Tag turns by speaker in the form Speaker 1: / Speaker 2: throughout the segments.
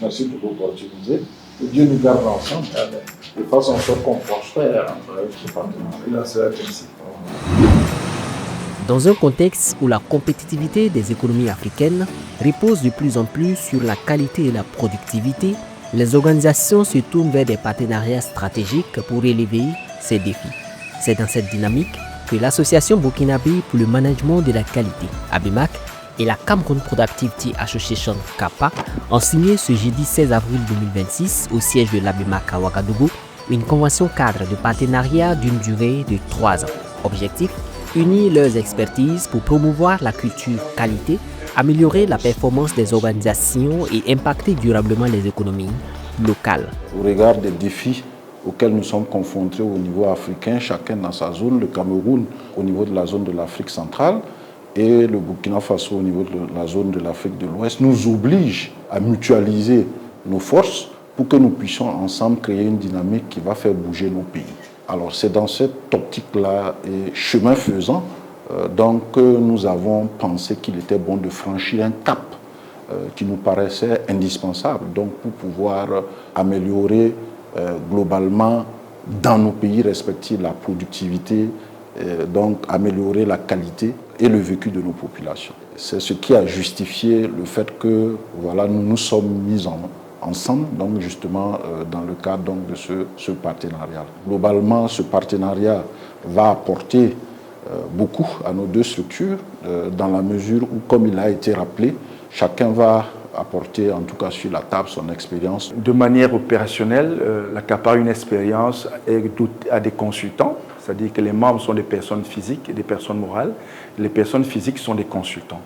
Speaker 1: Merci de l'opportunité. Que Dieu nous garde ensemble. De façon à ce qu'on prospère avec ce partenariat. C'est ainsi.
Speaker 2: Dans un contexte où la compétitivité des économies africaines repose de plus en plus sur la qualité et la productivité, les organisations se tournent vers des partenariats stratégiques pour relever ces défis. C'est dans cette dynamique que l'Association burkinabé pour le management de la qualité, ABEMAQ, et la Cameroun Productivity Association, CAPA, ont signé ce jeudi 16 avril 2026 au siège de l'ABEMAQ à Ouagadougou une convention cadre de partenariat d'une durée de 3 ans. Objectif: unir leurs expertises pour promouvoir la culture qualité, améliorer la performance des organisations et impacter durablement les économies locales.
Speaker 1: Au regard des défis auxquels nous sommes confrontés au niveau africain, chacun dans sa zone, le Cameroun au niveau de la zone de l'Afrique centrale et le Burkina Faso au niveau de la zone de l'Afrique de l'Ouest, nous oblige à mutualiser nos forces pour que nous puissions ensemble créer une dynamique qui va faire bouger nos pays. Alors c'est dans cette optique-là et chemin faisant, donc nous avons pensé qu'il était bon de franchir un cap qui nous paraissait indispensable donc pour pouvoir améliorer globalement dans nos pays respectifs la productivité, donc améliorer la qualité et le vécu de nos populations. C'est ce qui a justifié le fait que voilà, nous nous sommes mis ensemble, donc justement dans le cadre donc, de ce partenariat. Globalement, ce partenariat va apporter beaucoup à nos deux structures, dans la mesure où, comme il a été rappelé, chacun va apporter en tout cas sur la table son expérience.
Speaker 3: De manière opérationnelle, la CAPA a une expérience à des consultants, c'est-à-dire que les membres sont des personnes physiques et des personnes morales. Les personnes physiques sont des consultants.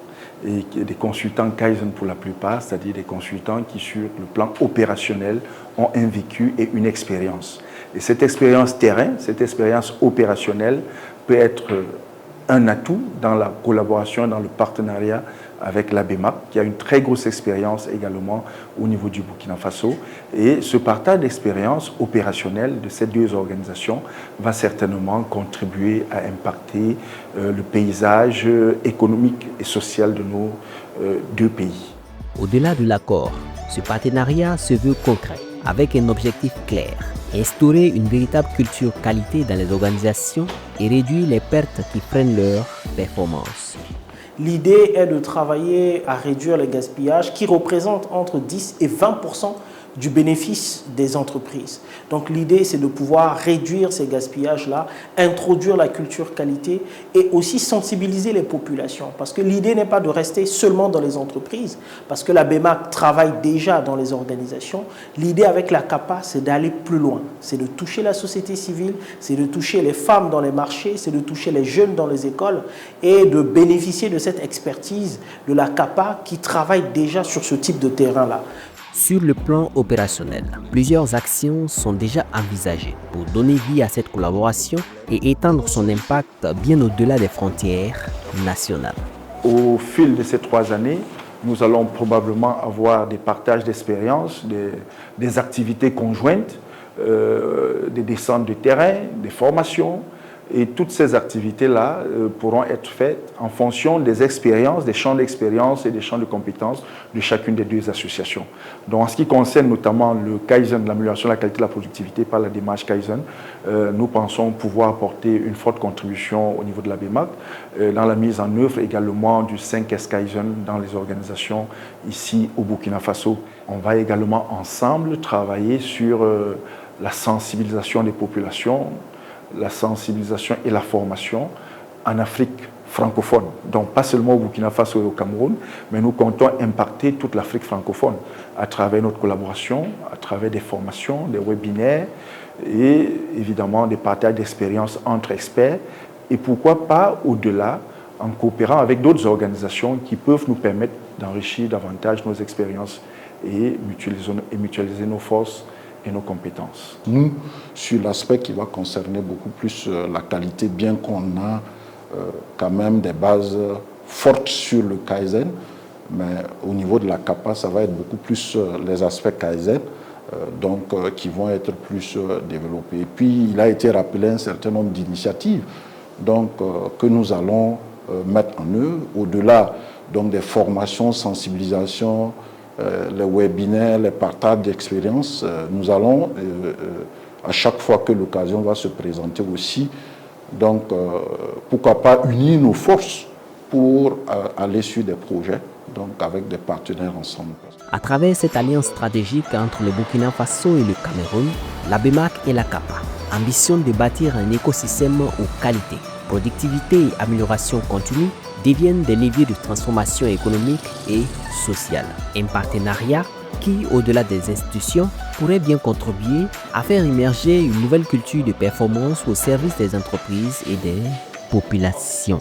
Speaker 3: Et des consultants Kaizen pour la plupart, c'est-à-dire des consultants qui, sur le plan opérationnel, ont un vécu et une expérience. Et cette expérience terrain, cette expérience opérationnelle peut être un atout dans la collaboration, dans le partenariat avec l'ABEMAQ, qui a une très grosse expérience également au niveau du Burkina Faso. Et ce partage d'expérience opérationnelle de ces deux organisations va certainement contribuer à impacter le paysage économique et social de nos deux pays.
Speaker 2: Au-delà de l'accord, ce partenariat se veut concret, avec un objectif clair: instaurer une véritable culture qualité dans les organisations et réduire les pertes qui freinent leur performance.
Speaker 4: L'idée est de travailler à réduire les gaspillages qui représentent entre 10 et 20% du bénéfice des entreprises. Donc l'idée, c'est de pouvoir réduire ces gaspillages-là, introduire la culture qualité et aussi sensibiliser les populations. Parce que l'idée n'est pas de rester seulement dans les entreprises, parce que la BEMAQ travaille déjà dans les organisations. L'idée avec la CAPA, c'est d'aller plus loin. C'est de toucher la société civile, c'est de toucher les femmes dans les marchés, c'est de toucher les jeunes dans les écoles et de bénéficier de cette expertise de la CAPA qui travaille déjà sur ce type de terrain-là.
Speaker 2: Sur le plan opérationnel, plusieurs actions sont déjà envisagées pour donner vie à cette collaboration et étendre son impact bien au-delà des frontières nationales.
Speaker 3: Au fil de ces 3 années, nous allons probablement avoir des partages d'expériences, des activités conjointes, des descentes de terrain, des formations. Et toutes ces activités-là pourront être faites en fonction des expériences, des champs d'expérience et des champs de compétences de chacune des deux associations. Donc, en ce qui concerne notamment le Kaizen, l'amélioration de la qualité de la productivité par la démarche Kaizen, nous pensons pouvoir apporter une forte contribution au niveau de la BEMAQ dans la mise en œuvre également du 5S Kaizen dans les organisations ici au Burkina Faso. On va également ensemble travailler sur la sensibilisation des populations, la sensibilisation et la formation en Afrique francophone. Donc pas seulement au Burkina Faso et au Cameroun, mais nous comptons impacter toute l'Afrique francophone à travers notre collaboration, à travers des formations, des webinaires et évidemment des partages d'expériences entre experts et pourquoi pas au-delà en coopérant avec d'autres organisations qui peuvent nous permettre d'enrichir davantage nos expériences et mutualiser nos forces et nos compétences.
Speaker 1: Nous, sur l'aspect qui va concerner beaucoup plus la qualité, bien qu'on a quand même des bases fortes sur le Kaizen, mais au niveau de la CAPA, ça va être beaucoup plus les aspects Kaizen, qui vont être plus développés. Et puis, il a été rappelé un certain nombre d'initiatives que nous allons mettre en œuvre, au-delà des formations, sensibilisation, les webinaires, les partages d'expériences, nous allons, à chaque fois que l'occasion va se présenter aussi, donc pourquoi pas unir nos forces pour aller sur des projets, donc avec des partenaires ensemble.
Speaker 2: À travers cette alliance stratégique entre le Burkina Faso et le Cameroun, la BEMAC et la CAPA ambitionnent de bâtir un écosystème aux qualités, productivité et amélioration continue deviennent des leviers de transformation économique et sociale. Un partenariat qui, au-delà des institutions, pourrait bien contribuer à faire émerger une nouvelle culture de performance au service des entreprises et des populations.